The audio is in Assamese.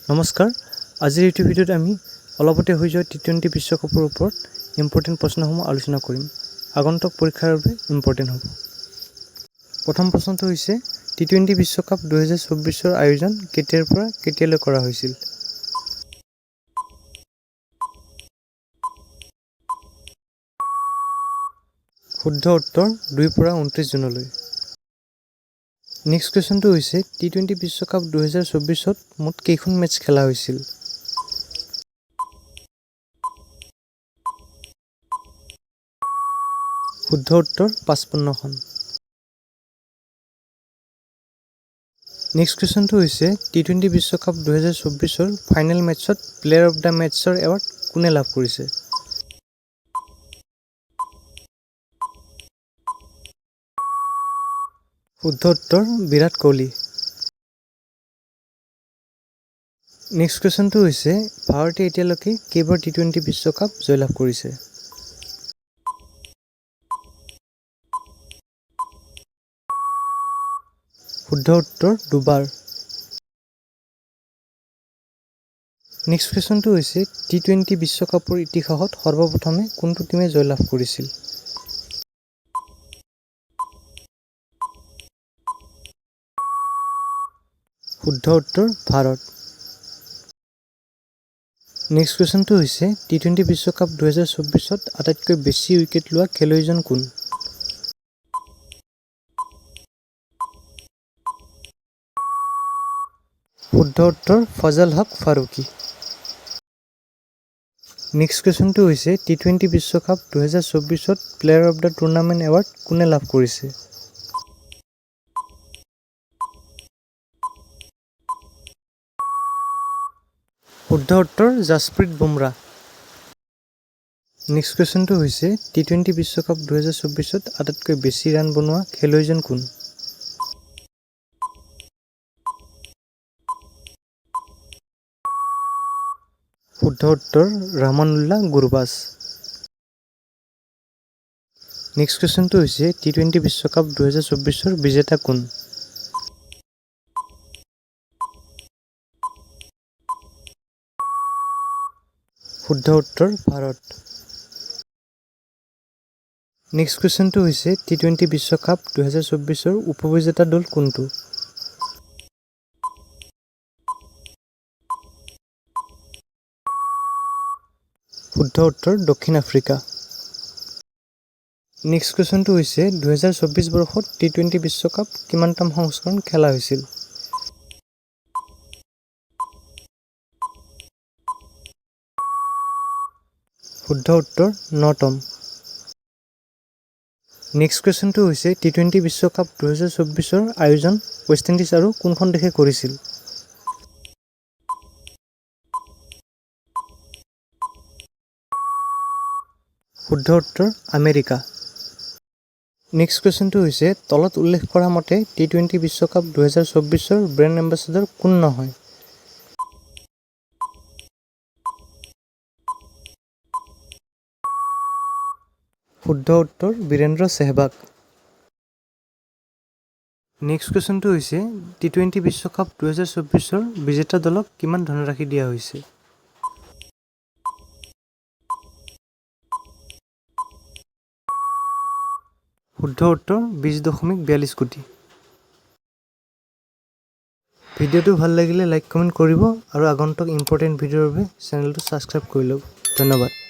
নমস্কাৰ, আজিৰ এইটো ভিডিঅ'ত আমি অলপতে হৈ যোৱা টি20 বিশ্বকাপৰ ওপৰত ইম্পৰ্টেণ্ট প্ৰশ্নসমূহ আলোচনা কৰিম। আগন্তুক পৰীক্ষাৰ বাবে ইম্পৰ্টেণ্ট হ'ব। প্ৰথম প্ৰশ্নটো হৈছে টি20 বিশ্বকাপ 2024ৰ আয়োজন কেতিয়াৰ পৰা কেতিয়ালৈ কৰা হৈছিল? শুদ্ধ উত্তৰ 2 পৰা 29 জুনলৈ। নেক্সট কুৱেশ্যনটো হৈছে টি20 বিশ্বকাপ 2024ত মুঠ কেইখন মেটচ খেলা হৈছিল? শুদ্ধ উত্তৰ 55খন। নেক্সট কুৱেশ্যনটো হৈছে টি20 বিশ্বকাপ 2024ৰ ফাইনেল মেটচত প্লেয়াৰ অফ দ্য মেটচৰ এৱাৰ্ড কোনে লাভ কৰিছে? শুদ্ধ উত্তৰ বিৰাট কোহলি। নেক্সট কুৱেশ্যনটো হৈছে ভাৰতে এতিয়ালৈকে কেইবাৰ টি20 বিশ্বকাপ জয়লাভ কৰিছে? শুদ্ধ উত্তৰ 2 বাৰ। নেক্সট কুৱেশ্যনটো হৈছে টি20 বিশ্বকাপৰ ইতিহাসত সৰ্বপ্ৰথমে কোনটো টীমে জয়লাভ কৰিছিল? শুদ্ধ উত্তৰ ভাৰত। নেক্সট কুৱেশ্যনটো হৈছে টি20 বিশ্বকাপ 2024ত আটাইতকৈ বেছি উইকেট লোৱা খেলুৱৈজন কোন? শুদ্ধ উত্তৰ ফজল হক ফাৰুকী। নেক্সট কুৱেশ্যনটো হৈছে টি20 বিশ্বকাপ 2024ত player of the tournament award কোনে লাভ কৰিছে? শুদ্ধ উত্তৰ জাসপ্ৰীত বুমৰাহ। নেক্সট কুৱেশ্যনটো হৈছে টি20 বিশ্বকাপ 2024ত আটাইতকৈ বেছি ৰান বনোৱা খেলুৱৈজন কোন? শুদ্ধ উত্তৰ ৰামানুল্লাহ গুৰবাজ। নেক্সট কুৱেশ্যনটো হৈছে টি20 বিশ্বকাপ 2024ৰ বিজেতা কোন? শুদ্ধ উত্তৰ ভাৰত। নেক্সট কুৱেশ্যনটো হৈছে টি20 বিশ্বকাপ 2024ৰ উপবিজেতা দল কোনটো? শুদ্ধ উত্তৰ দক্ষিণ আফ্ৰিকা। নেক্সট কুৱেশ্যনটো হৈছে 2024 বৰ্ষত টি20 বিশ্বকাপ কিমানতম সংস্কৰণ খেলা হৈছিল? শুদ্ধ উত্তৰ 9তম। নেক্সট কুৱেশ্যনটো হৈছে টি20 বিশ্বকাপ 2024ৰ আয়োজন ৱেষ্ট ইণ্ডিজ আৰু কোনখন দেশে কৰিছিল? শুদ্ধ উত্তৰ আমেৰিকা। নেক্সট কুৱেশ্যনটো হৈছে তলত উল্লেখ কৰা মতে টি20 বিশ্বকাপ 2024ৰ ব্ৰেণ্ড এম্বেচাডৰ কোন নহয়? শুদ্ধ উত্তৰ বীৰেন্দ্ৰ ছেহৱাগ। নেক্সট কুৱেশ্যনটো হৈছে টি20 বিশ্বকাপ 2024ৰ বিজেতা দলক কিমান ধনৰাশি দিয়া হৈছে? শুদ্ধ উত্তৰ 20.42 কোটি। ভিডিঅ'টো ভাল লাগিলে লাইক কমেণ্ট কৰিব আৰু আগন্তুক ইম্পৰ্টেণ্ট ভিডিঅ'ৰ বাবে চেনেলটো ছাবস্ক্ৰাইব কৰি লওক। ধন্যবাদ।